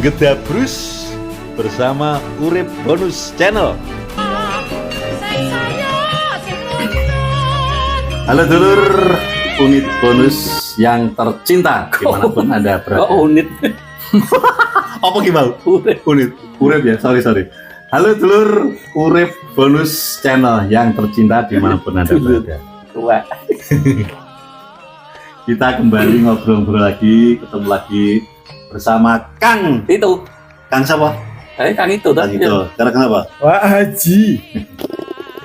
Gedabrus bersama Urip Bonus Channel. Halo dulur unit bonus yang tercinta dimanapun Anda berada. Oh, unit. Apa gimana? Urip ya, sorry. Halo dulur Urip Bonus Channel yang tercinta dimanapun Anda berada. Tua. Kita kembali ngobrol-ngobrol lagi, ketemu lagi bersama Kang. Itu. Kang siapa? Kang itu. Kang itu. Karena kenapa? Wah Haji.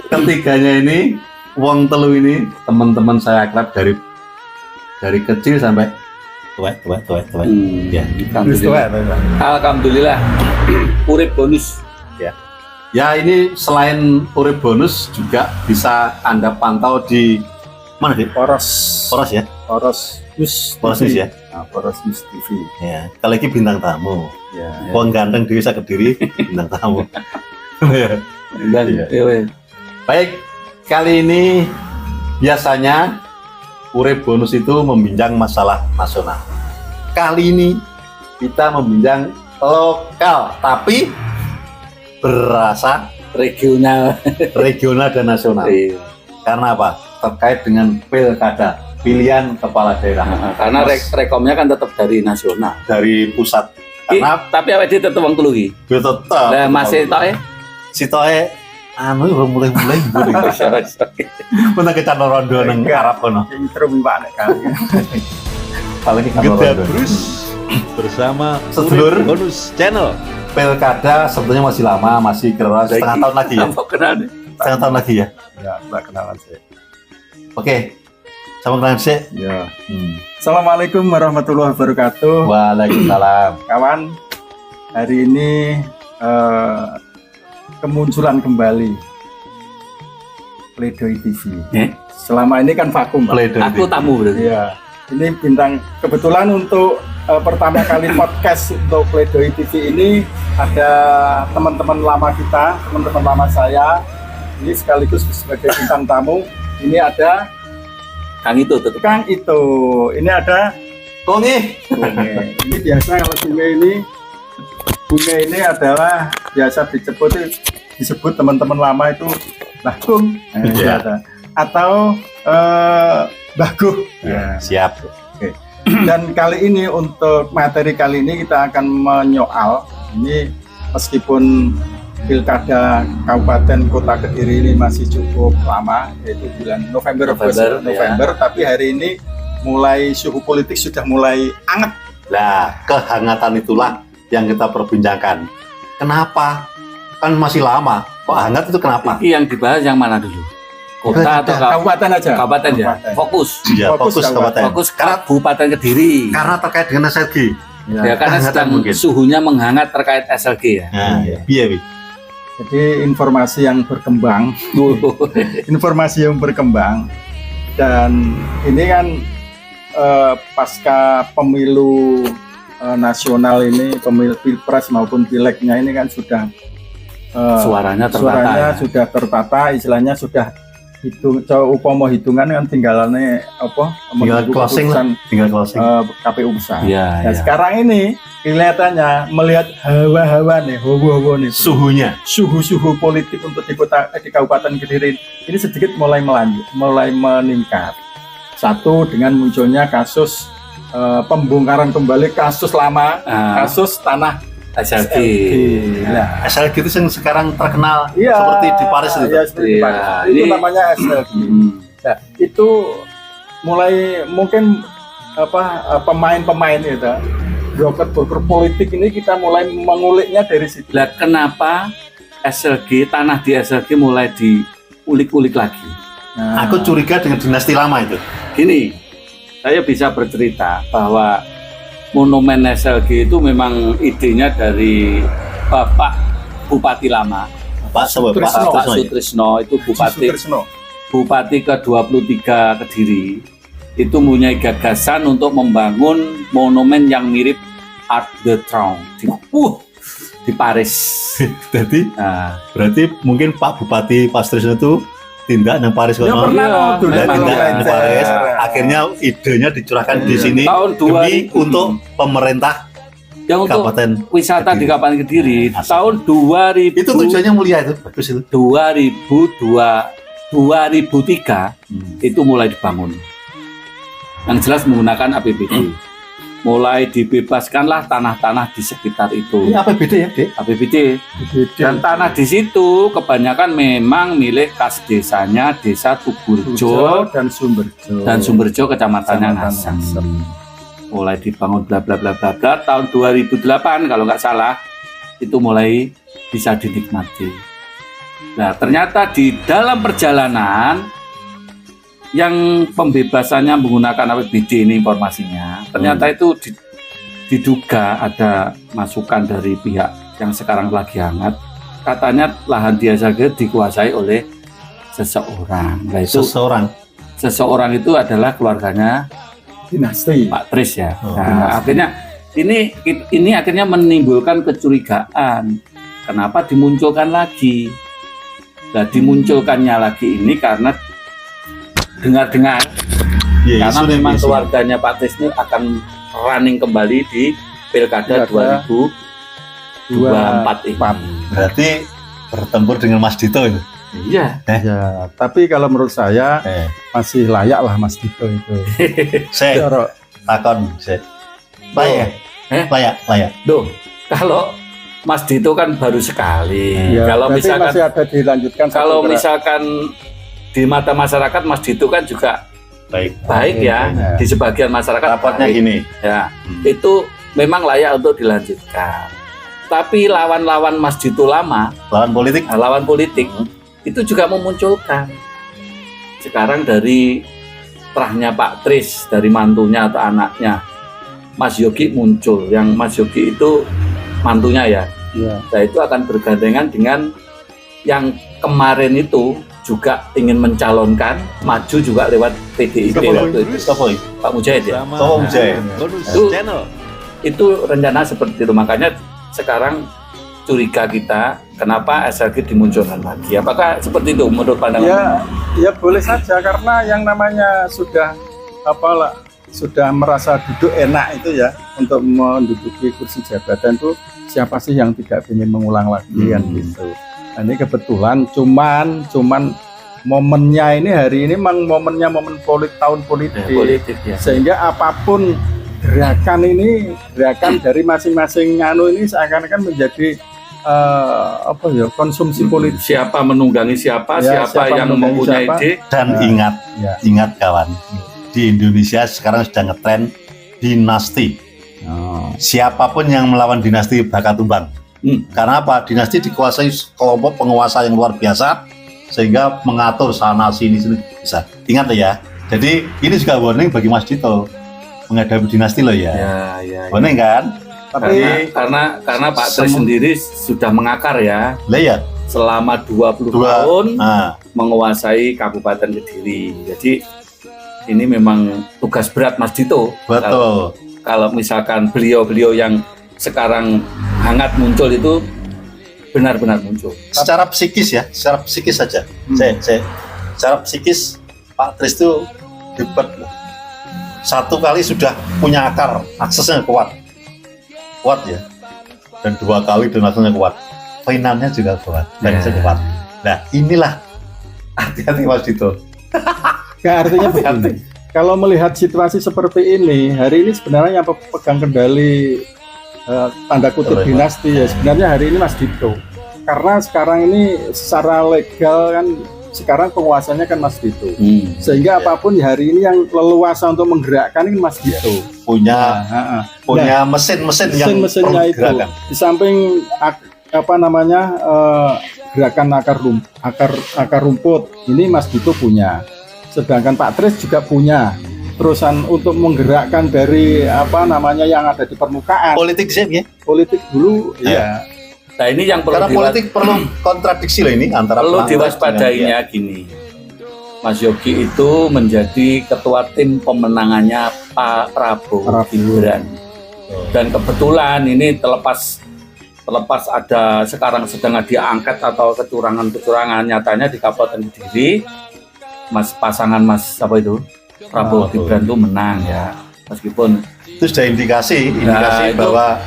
Ketiganya ini, wong telu ini teman-teman saya akrab dari kecil sampai tua. Ya. Alhamdulillah. Urip bonus. Ya ini selain Urip Bonus juga bisa Anda pantau di mana sih? Poros ya? Poros News ya? Nah, Poros News TV. Ya, kali ini bintang tamu. Ya. Wong ganteng di desa Kediri bintang tamu. Ya. Dan Baik, kali ini biasanya Urip Bonus itu membincang masalah nasional. Kali ini kita membincang lokal, tapi berasa regional dan nasional. Iya. Karena apa? Terkait dengan pilkada, pilihan kepala daerah. Karena rekomnya kan tetap dari nasional. Dari pusat. Karena Tapi awake dhewe tetep wong telu iki. tetap. Lah masih tok Si Toe anu udah mulai. Pernah kita rondo nang Arab kono. Intro Pak nek kali. Kalau ini rondo. Gedabrus bersama Sedulur. Urip Bonus Channel. Pilkada sebetulnya masih lama, masih kira setengah tahun lagi ya. Setengah tahun lagi ya. Ya, Mbak kenalan sih. Oke. Sama kenalan sih. Ya. Assalamualaikum warahmatullahi wabarakatuh. Waalaikumsalam. Kawan, hari ini kemunculan kembali Pledoi TV. Selama ini kan vakum, Pak. Pledoi. Aku tamu berarti. Iya. Ini bintang kebetulan untuk pertama kali podcast untuk Pledoi TV ini ada teman-teman lama kita, teman-teman lama saya. Ini sekaligus sebagai bintang tamu. Ini ada Kang itu tetep. Kang itu. Ini ada Kongi. Bunge. Ini biasa kalau Bunge ini adalah biasa disebut teman-teman lama itu Bagong. Iya. Atau Baguh. Ya, siap. Dan kali ini untuk materi kali ini kita akan menyoal ini meskipun pilkada Kabupaten Kota Kediri ini masih cukup lama, yaitu bulan November, tapi hari ini mulai suhu politik sudah mulai hangat. Nah, kehangatan itulah yang kita perbincangkan. Kenapa? Kan masih lama. Kok hangat itu kenapa? Ini yang dibahas yang mana dulu? Kota atau Kabupaten aja. Kabupaten ya? Kabupaten. Fokus. Ya, fokus kabupaten. Fokus Kabupaten Kediri. Karena terkait dengan SLG. Ya, karena kehangatan sedang mungkin. suhunya menghangat terkait SLG ya. Nah, iya, Bi. Jadi informasi yang berkembang, dan ini kan pasca pemilu nasional ini, pemilu pilpres maupun pileknya ini kan sudah Suaranya tertata. Ya. sudah tertata, istilahnya sudah hitungan kan tinggalannya apa? Tinggal closing lah. Tinggal closing. KPU besar. Iya, Nah iya. sekarang ini kelihatannya melihat hawa-hawa nih, suhu politik untuk di Kabupaten Kediri ini sedikit mulai meningkat. Satu dengan munculnya kasus pembongkaran kembali kasus lama, kasus tanah SLG. Nah, SLG itu yang sekarang terkenal iya, seperti di Paris itu. iya, seperti di Paris. Iya, Itu ini- namanya SLG. Nah, itu mulai mungkin pemain-pemain itu broker politik ini kita mulai menguliknya dari situ. Lah kenapa SLG, tanah di SLG mulai diulik-ulik lagi? Nah, Aku curiga dengan dinasti lama itu. Gini, saya bisa bercerita bahwa monumen SLG itu memang idenya dari Bapak Bupati lama, Pak Sutrisno. Pak Sutrisno, itu Sutrisno. Bupati ke-23 Kediri. Itu mempunyai gagasan untuk membangun monumen yang mirip Arc de Triomphe di Paris. Jadi Nah, berarti mungkin Pak Bupati Pak Sutrisno itu tindak nang Paris Ya kono. pernah Iya, dulu Nah, memang. tindak nang Paris. Ya. Akhirnya idenya dicurahkan di sini tahun demi 2000 untuk pemerintah yang untuk Kabupaten wisata di Kediri. Kabupaten Kediri Asik. tahun 2000 Itu tujuannya mulia itu, bagus itu. 2003 itu mulai dibangun. Yang jelas menggunakan APBD. Mulai dibebaskanlah tanah-tanah di sekitar itu. Ini apa beda ya, Dek? APBD. Dan tanah di situ kebanyakan memang milik kas desanya Desa Tuburjo dan Sumberjo. dan Sumberjo kecamatannya Kecamatan Ngasem. Ngasem. Mulai dibangun bla bla bla bla bla tahun 2008 kalau nggak salah itu mulai bisa dinikmati. Nah ternyata di dalam perjalanan yang pembebasannya menggunakan APBD ini informasinya ternyata itu diduga ada masukan dari pihak yang sekarang lagi hangat, katanya lahan di SLG dikuasai oleh seseorang. Nah, itu seseorang itu adalah keluarganya Dinasti. Pak Tris ya. Oh, Nah, akhirnya ini akhirnya menimbulkan kecurigaan. Kenapa dimunculkan lagi? Nah, dimunculkannya lagi ini karena dengar-dengar Ya, karena isu memang isu. keluarganya Pak Tris ini akan running kembali di Pilkada Pilkada 2024 ini. Berarti bertempur dengan Mas Dito itu. Iya. Ya, tapi kalau menurut saya masih layak lah Mas Dito itu. Saya Cara- takon, saya. Layak. Layak. Duh, kalau Mas Dito kan baru sekali. Ya, Kalau berarti misalkan masih ada dilanjutkan. kalau satu misalkan di mata masyarakat Mas Dito kan juga baik ya, Ya. di sebagian masyarakat Rapatnya baik. gini. Ya, itu memang layak untuk dilanjutkan. Tapi lawan-lawan Mas Dito lama, Lawan politik. lawan politik itu juga memunculkan. Sekarang dari terahnya Pak Tris, dari mantunya atau anaknya Mas Yogi muncul. Yang Mas Yogi itu mantunya ya. Ya. Nah, itu akan bergandengan dengan yang kemarin itu juga ingin mencalonkan maju juga lewat PDIP waktu itu. Pak Mujahid ya. Bersama Tolong, Jay. Bonus Itu- Channel. Itu rencana seperti itu. Makanya sekarang curiga kita kenapa SLG dimunculkan lagi. Apakah seperti itu menurut pandangan? Ya boleh saja karena yang namanya sudah sudah merasa duduk enak itu ya untuk menduduki kursi jabatan itu siapa sih yang tidak ingin mengulang lagi kan gitu. Nah, ini kebetulan cuman momennya ini hari ini memang momennya momen tahun politik. Politik ya. Sehingga apapun gerakan dari masing-masing ini seakan-akan menjadi konsumsi politik. Siapa menunggangi siapa, Ya, siapa siapa yang menunggangi mempunyai siapa. ide. Dan Ya. ingat kawan, di Indonesia sekarang sudah ngetren dinasti. Siapapun yang melawan dinasti bakal tumbang. Karena apa? Dinasti dikuasai kelompok penguasa yang luar biasa sehingga mengatur sana sini bisa. Ingat ya. Jadi ini juga warning bagi Mas Dito menghadapi dinasti loh ya. Ya. Warning kan? Tapi Karena Pak Tris sendiri sudah mengakar ya Lah ya. selama 20 tahun Nah, menguasai Kabupaten Kediri. Jadi ini memang tugas berat Mas Dito. betul. Kalau misalkan beliau-beliau yang sekarang hangat muncul itu benar-benar muncul. Secara psikis ya, secara psikis saja. Secara psikis Pak Tris itu hebat loh. Satu kali sudah punya akar, aksesnya kuat ya. Dan dua kali dan aksesnya kuat. Finalnya juga kuat, dan kuat. Nah inilah hati-hati Mas Dito. artinya begini. Kalau melihat situasi seperti ini, hari ini sebenarnya yang pegang kendali tanda kutip dinasti ya sebenarnya hari ini Mas Dito. Karena sekarang ini secara legal kan sekarang penguasanya kan Mas Dito. Sehingga apapun hari ini yang leluasa untuk menggerakkan ini Mas Dito. punya mesin-mesin yang perlu mesin-mesinnya itu digerakkan. di samping gerakan akar rumput ini Mas Dito punya, sedangkan Pak Tris juga punya. Terusan untuk menggerakkan dari yang ada di permukaan Politik sih ya. politik dulu ya. Nah ini yang perlu Karena politik perlu kontradiksi loh ini antara perlu Pilpres diwaspadainya dengan- gini. Mas Yogi itu menjadi ketua tim pemenangannya Pak Prabowo Gibran. Dan kebetulan ini terlepas ada sekarang sedang diangkat atau kecurangan nyatanya di Kabupaten Kediri, pasangan Mas apa itu Prabowo Gibran itu menang ya, meskipun itu sudah indikasi itu bahwa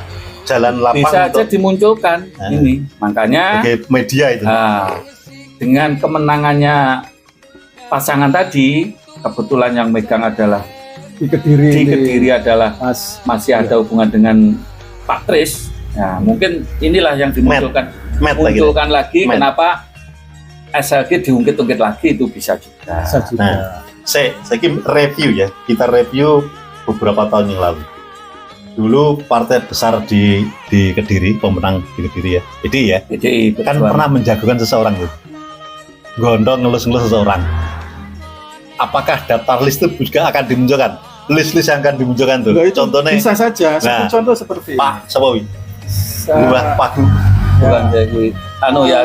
jalan lapang bisa aja untuk dimunculkan ini, makanya sebagai media itu. dengan kemenangannya pasangan tadi, kebetulan yang megang adalah Di Kediri adalah masih ada hubungan dengan Pak Tris. Ya, mungkin inilah yang dimunculkan lagi. Met. Kenapa SLG diungkit-ungkit lagi itu bisa juga. Nah, saya review ya. Kita review beberapa tahun yang lalu. Dulu partai besar di Kediri, pemenang di Kediri ya. PDI Kan Perjuangan. pernah menjagokan seseorang tuh. Gondong ngelus-ngelus seseorang. Apakah daftar list itu juga akan dimunculkan? List-list yang akan dimunculkan tuh. Loh, itu Contohnya bisa saja. Contoh seperti Pak Sabawi, Buah Pagu. Bukan jadi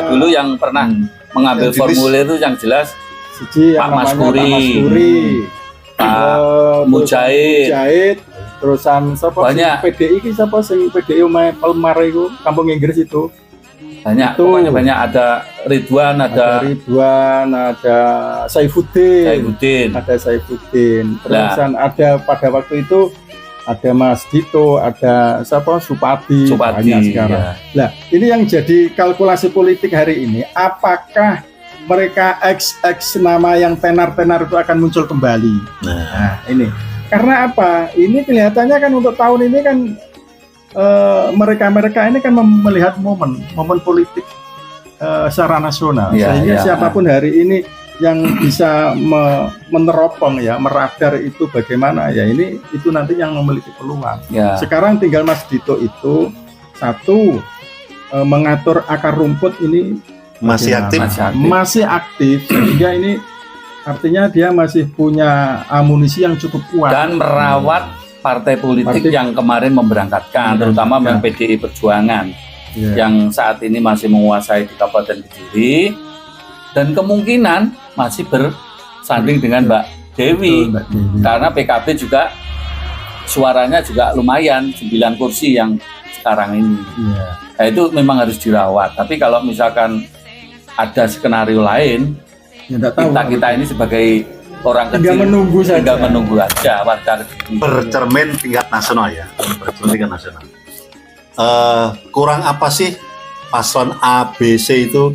dulu yang pernah mengambil Yang formulir itu yang jelas Siji yang Pak Mas namanya Kuri. Pak Mas Kuri, Mujahid. terusan siapa Banyak. PDI ki siapa sing PDI omahe Palmar itu kampung Inggris itu. banyak, Itu. pokoknya banyak, ada Ridwan, Ada Ridwan, ada Saifuddin. Saifuddin. Ada Saifuddin. Terusan ada pada waktu itu ada Mas Dito, ada siapa Supadi, banyak sekarang. ya. Nah, ini yang jadi kalkulasi politik hari ini, apakah mereka XX nama yang tenar-tenar itu akan muncul kembali? Nah, ini. Karena apa? Ini kelihatannya kan untuk tahun ini kan mereka ini kan melihat momen politik secara nasional. Ya, Sehingga ya. siapapun hari ini yang bisa meneropong ya, meradar itu bagaimana ya, itu nanti yang memiliki peluang. Ya. Sekarang tinggal Mas Dito itu satu mengatur akar rumput ini Masih aktif. masih aktif sehingga ini artinya dia masih punya amunisi yang cukup kuat Dan merawat partai politik yang kemarin memberangkatkan, terutama yang PDI Perjuangan Ya. yang saat ini masih menguasai di Kabupaten Kediri dan kemungkinan masih bersanding dengan Mbak Dewi. Betul, Mbak Dewi. Karena PKB juga suaranya juga lumayan, 9 kursi yang sekarang ini. Iya. Nah, itu memang harus dirawat. Tapi kalau misalkan ada skenario lain, Ya, nggak tahu. kita ini sebagai orang Tinggal kecil menunggu saja. tinggal menunggu aja warga Kediri. Bercermin tingkat nasional ya. Bercermin tingkat nasional. Kurang apa sih paslon A, B, C itu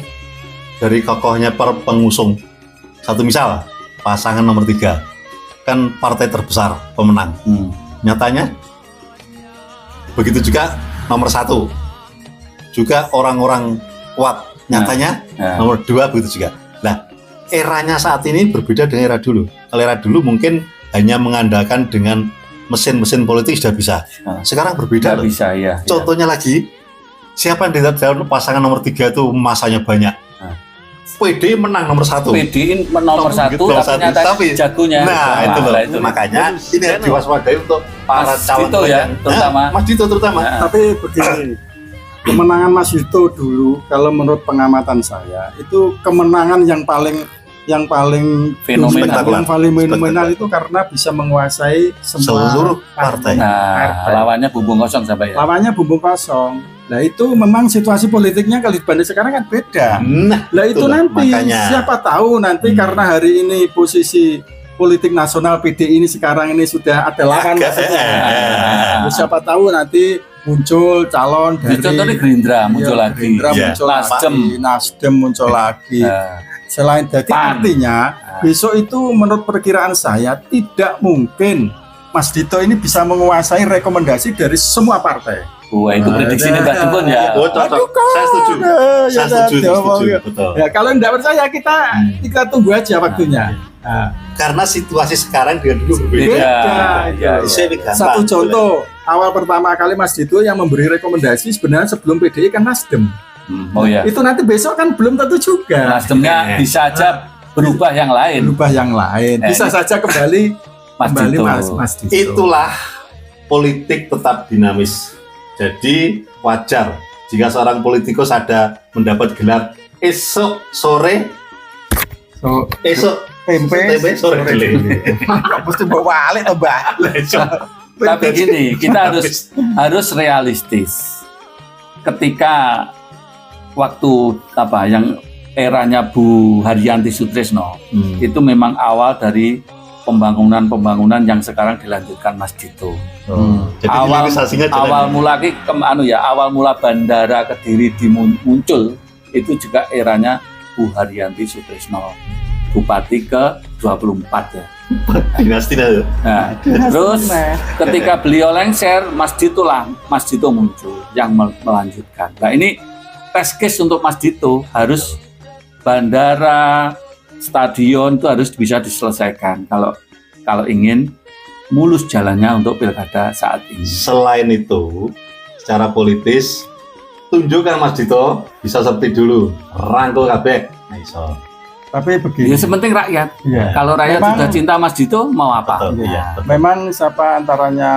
dari kokohnya per pengusung? Satu misal, pasangan nomor 3 kan partai terbesar pemenang. Nyatanya begitu juga nomor 1 juga orang-orang kuat. Nyatanya nomor 2 begitu juga. Nah, eranya saat ini berbeda dengan era dulu. Kalau era dulu mungkin hanya mengandalkan dengan mesin-mesin politik sudah bisa. Sekarang berbeda loh. Bisa ya. Contohnya lagi, siapa yang di dalam pasangan nomor 3 itu masanya banyak. PD menang nomor 1. PDI nomor 1 tapi jagonya. Nah, itu loh. Makanya ini harus diwaspadai untuk para Mas calon Dito ya, terutama. Mas Dito terutama. Tapi begini, kemenangan Mas Dito dulu kalau menurut pengamatan saya itu kemenangan yang paling Fenomenal. yang paling fenomenal itu karena bisa menguasai Seluruh partai. Nah, lawannya bumbung kosong sampai ya. Lawannya bumbung kosong. Nah, itu memang situasi politiknya kalau dibanding sekarang kan beda. Nah, Lah itu itulah, nanti makanya. siapa tahu nanti karena hari ini posisi politik nasional PDI ini sekarang ini sudah ada lawan maksudnya. Nah, siapa tahu nanti muncul calon dari Contohnya Gerindra muncul lagi. Gerindra Ya. muncul Nasdem. lagi, Nasdem muncul lagi. Nah, Selain jadi PAN. artinya besok itu menurut perkiraan saya tidak mungkin Mas Dito ini bisa menguasai rekomendasi dari semua partai. wah itu prediksi ini Mbak Dukun ya. Oh, cocok. Saya setuju. Ya, Saya setuju, ya, setuju. ya. Betul. Ya, kalau tidak percaya kita tunggu aja waktunya. Karena situasi sekarang dengan dulu berbeda. Beda. Bisa lebih gampang. Satu contoh, awal pertama kali Mas Dito yang memberi rekomendasi sebenarnya sebelum PDI kan Nasdem. Oh ya. Itu nanti besok kan belum tentu juga. Nasdemnya bisa aja berubah yang lain. Berubah yang lain. Bisa saja kembali Mas Dito. Mas Dito. Itulah politik tetap dinamis. Jadi wajar jika seorang politikus ada mendapat gelar esok sore, esok tempe sore gele. Kok mesti bawa walik toh, Mbak? Tapi gini, kita harus realistis. Ketika waktu yang eranya Bu Haryanti Sutrisno itu memang awal dari pembangunan yang sekarang dilanjutkan Mas Dito. Jadi hilirisasinya awal mula bandara Kediri muncul itu juga eranya Bu Haryanti Sutrisno, Bupati ke-24 ya. Dinasti itu. Nah, terus ketika beliau lengser, Mas Dito muncul yang melanjutkan. Nah ini test case untuk Mas Dito, harus bandara, stadion itu harus bisa diselesaikan kalau ingin mulus jalannya untuk pilkada saat ini. Selain itu, secara politis tunjukkan Mas Dito bisa seperti dulu, rangkul kabeh. Nah, iso. Tapi begini. Ya sepenting rakyat. Iya. Kalau rakyat Memang- sudah cinta Mas Dito, mau apa? Betul, iya. Memang siapa antaranya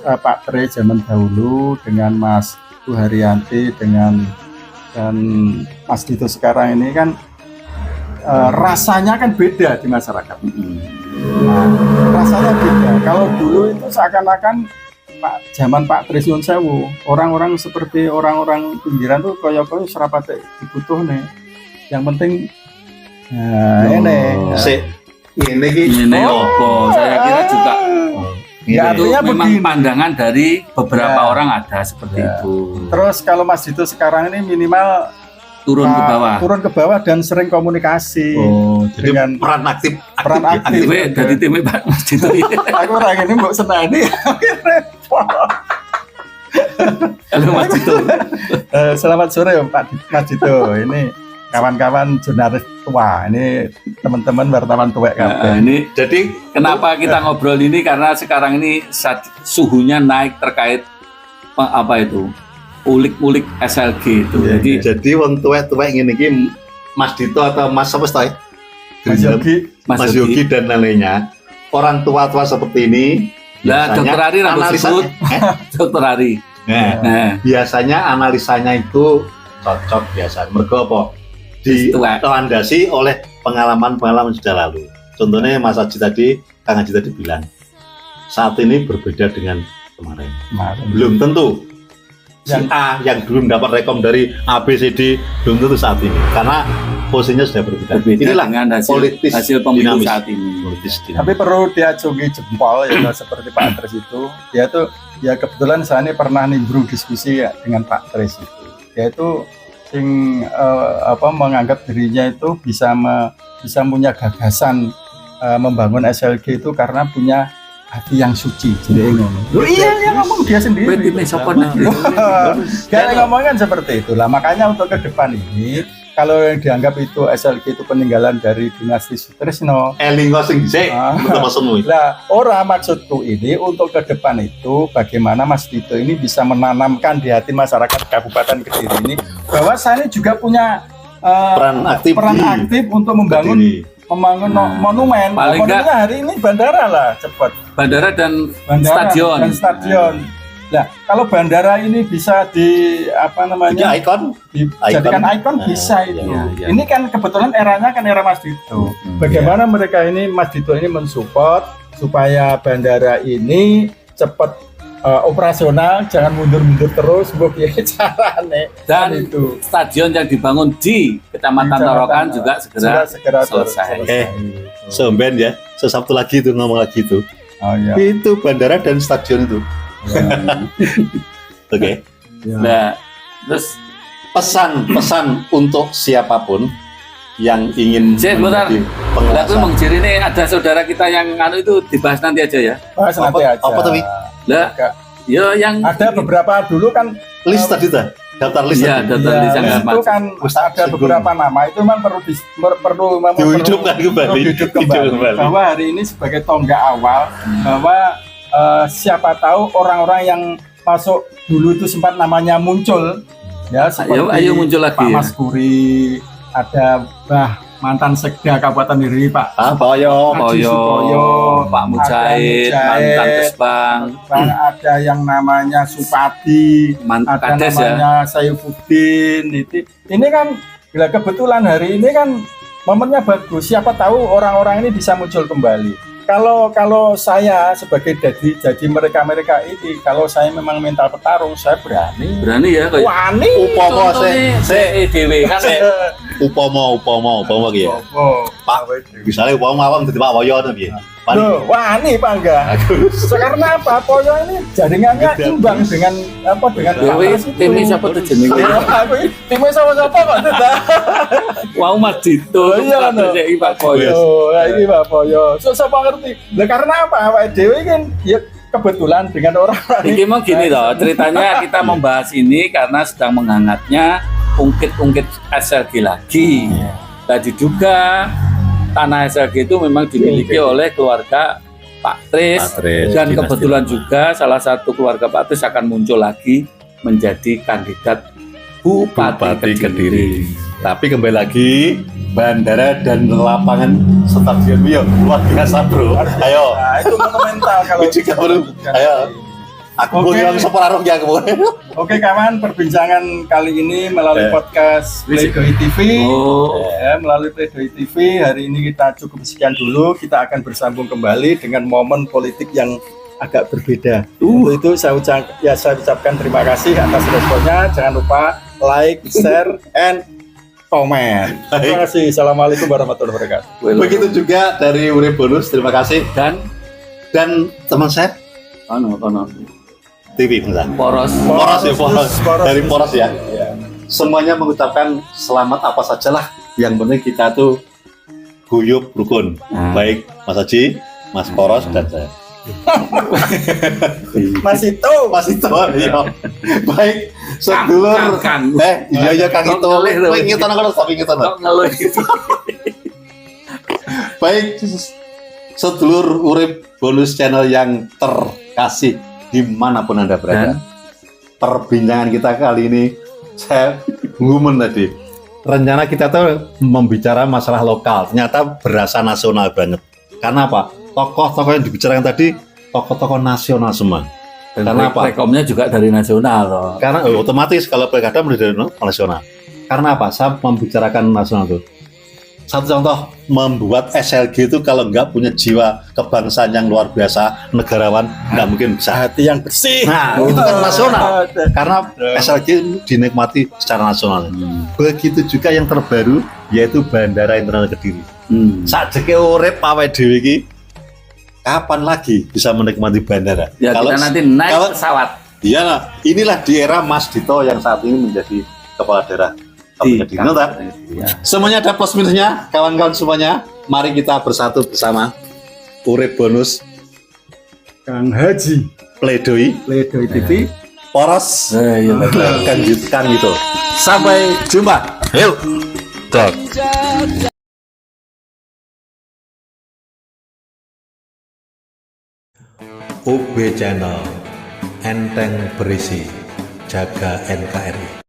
Pak Tre zaman dahulu dengan Mas Bu Haryanti dan Mas Dito sekarang ini kan rasanya kan beda di masyarakat. Rasanya beda. Kalau dulu itu seakan-akan zaman Pak Tri Nyun Sewu, orang-orang seperti orang-orang pinggiran tuh koyo-koyo serapate dibutuh nih. Yang penting ini. Ini opo, saya kira juga Ya, itu artinya memang begini. pandangan dari beberapa Ya. orang ada seperti itu. Terus kalau Mas Dito sekarang ini minimal Turun ke bawah. turun ke bawah dan sering komunikasi Jadi dengan peran aktif. peran aktif. Dari tim Pak Mas Dito. Aku orang ini mau senani. Halo Mas Dito. Selamat sore Pak Mas Dito. Ini kawan-kawan jurnalis tua. Ini teman-teman wartawan tua Nah, kabeh. ini Jadi kenapa kita ngobrol ini, karena sekarang ini suhunya naik terkait ulik-ulik SLG itu. Iya, Jadi wong tuwek-tuwek ngene iki Mas Dito atau Mas apa sih? Mas Yogi. Mas Yogi dan lainnya. Orang tua-tua seperti ini lah biasanya Dokter Ari rambut analisanya- sudut. Dokter Ari. Nah, Nah, biasanya analisanya itu cocok biasa. Mergo apa? Tuwek. Dilandasi oleh pengalaman-pengalaman sudah lalu. Contohnya Mas Haji tadi, Kang Haji tadi bilang, saat ini berbeda dengan kemarin. Belum tentu si A yang belum dapat rekom dari A, B, C, D belum tentu saat ini. Karena posisinya sudah berbeda. berbeda Inilah dengan politis hasil pemilu dinamis. saat ini. politis dinamis. Tapi perlu diacungi jempol ya seperti Pak Tris itu. Yaitu ya kebetulan saya ini pernah nimbrung diskusi ya, dengan Pak Tris itu. Yaitu menganggap dirinya itu bisa punya gagasan membangun SLG itu karena punya hati yang suci. Jadi ngomong. Iya ngomong dia sendiri. Berarti mesopon lagi. Gak ngomongin seperti itulah. Makanya untuk ke depan ini kalau yang dianggap itu SLG itu peninggalan dari dinasti Sutrisno. Elingo sing dhisik untuk maksudmu. Lah, maksudku ini untuk ke depan itu bagaimana Mas Dito ini bisa menanamkan di hati masyarakat Kabupaten Kediri ini bahwa saya ini juga punya Peran aktif untuk membangun monumen. Paling Monumennya hari ini bandara lah cepat. Bandara dan Bandara stadion. dan stadion. Nah, kalau bandara ini bisa Jadi ikon. dijadikan ikon Nah, bisa itu. iya. Ini kan kebetulan eranya kan era Mas Dito. Bagaimana mereka ini Mas Dito ini mensupport supaya bandara ini cepat operasional, jangan mundur-mundur terus, mbok piye carane. Dan itu stadion yang dibangun di Kecamatan Torokan juga segera selesai. Somben ya, Sabtu lagi itu ngomong lagi itu. Oh iya. Itu bandara dan stadion itu. Oke. Nah, terus Pesan untuk siapapun yang ingin sebentar. menjadi Lah penguasa. tuh Bang Jiri ini ada saudara kita yang itu dibahas nanti aja ya. Bahas nanti aja. apa tuh, Wi? Lah, ya yang Ada beberapa dulu kan List tadi tuh. daftar list Iya, tadi. daftar list yang Nah, nggak itu maju. kan Ustaz ada Agung. beberapa nama itu memang memang Dihidupkan kembali. hidup Hidup kembali. kembali. Bahwa hari ini sebagai tonggak awal bahwa siapa tahu orang-orang yang masuk dulu itu sempat namanya muncul ya seperti Ayo muncul lagi, Pak ya. Mas Guri, ada mantan Sekda Kabupaten Diri Pak Poyo, Haji Poyo, Supoyo, Pak Mujahid, ada mantan Kesbang, ada yang namanya Supadi, mantan ada Kades ya. namanya Saifuddin. Ini kan bila kebetulan hari ini kan momennya bagus. Siapa tahu orang-orang ini bisa muncul kembali. Kalau saya sebagai jadi mereka ini, kalau saya memang mental petarung, saya berani. Berani ya kayak. Wani. Upomo Contohnya CEDW kan. upomo gitu. Oh, Pak, misalnya upomo awam jadi Pak Poyo itu piye? Loh, wani Pak enggak? Karena apa? Poyo ini jaringannya Beda. imbang dengan dengan Dewi, Pak Pras itu. timnya siapa tuh jenenge? Aku ini timnya sama-sama kok tidak. Wow, Mas Dito. Oh, iya, no. Pak Poyo. Oh, ini Pak Poyo. So, siapa ngerti? Lah karena apa? Awake dhewe kan ya kebetulan dengan orang Ini mau gini loh, ceritanya kita membahas ini karena sedang menghangatnya ungkit-ungkit SLG lagi. Tadi juga tanah SLG itu memang dimiliki oleh keluarga Pak Tris, Pak Tris, dan dinasti kebetulan Lama. juga salah satu keluarga Pak Tris akan muncul lagi menjadi kandidat Bupati Kediri. Tapi kembali lagi bandara dan lapangan stadion Mio luar biasa bro. Ayo, Nah, itu monumental kalau Juga, bro. Ayo. aku Oke. yang separuh ya kemudian. Oke kawan, perbincangan kali ini melalui podcast Pledoi TV. Oh, Ya, melalui Pledoi TV hari ini kita cukup sekian dulu. Kita akan bersambung kembali dengan momen politik yang agak berbeda. Untuk itu saya ucapkan terima kasih atas responnya. Jangan lupa like, share, and comment. Terima kasih. Assalamualaikum warahmatullahi wabarakatuh. Begitu juga dari Urip Bonus, terima kasih. dan Dan teman saya ono TV Bang. poros. Poros ya, poros. Poros. Dari Poros ya. Ya. Semuanya mengucapkan selamat apa sajalah. Yang penting kita tuh guyup rukun. Baik Mas Haji, Mas Poros dan saya. Mas itu. Mas itu, iya. Baik, sedulur. Kang. Iya Kang Kok itu. ngelih lho. Pengingitan aku tapi pengingitan. Kok ngeluh gitu? Baik, sedulur Urip Bonus channel yang terkasih dimanapun Anda berada. Perbincangan kita kali ini saya ngumen tadi. Rencana kita tuh membicara masalah lokal, ternyata berasa nasional banget. Karena apa? Tokoh-tokoh yang dibicarakan tadi tokoh-tokoh nasional semua. Dan Karena apa? rekomnya juga dari nasional loh. Karena otomatis kalau pilkada menjadi nasional. Karena apa? Saya membicarakan nasional itu. Satu contoh, membuat SLG itu kalau nggak punya jiwa kebangsaan yang luar biasa, negarawan, nggak mungkin bisa. Hati yang bersih. Nah, itu kan nasional. Karena SLG dinikmati secara nasional. Begitu juga yang terbaru, yaitu Bandara Internasional Kediri. Saat jeke urip awake dhewe iki, kapan lagi bisa menikmati bandara? Ya kita nanti naik kalau- pesawat. Iya, nah, inilah di era Mas Dito yang saat ini menjadi kepala daerah. Kediri. Nota? Ya. Semuanya ada plus minusnya, kawan-kawan semuanya. Mari kita bersatu bersama. Urip Bonus, Kang Haji. Pledoi, Pledoi TV. Poros, Iya. lanjutkan gitu. Sampai jumpa. Yuk. Dok. UB Channel, enteng berisi, jaga NKRI.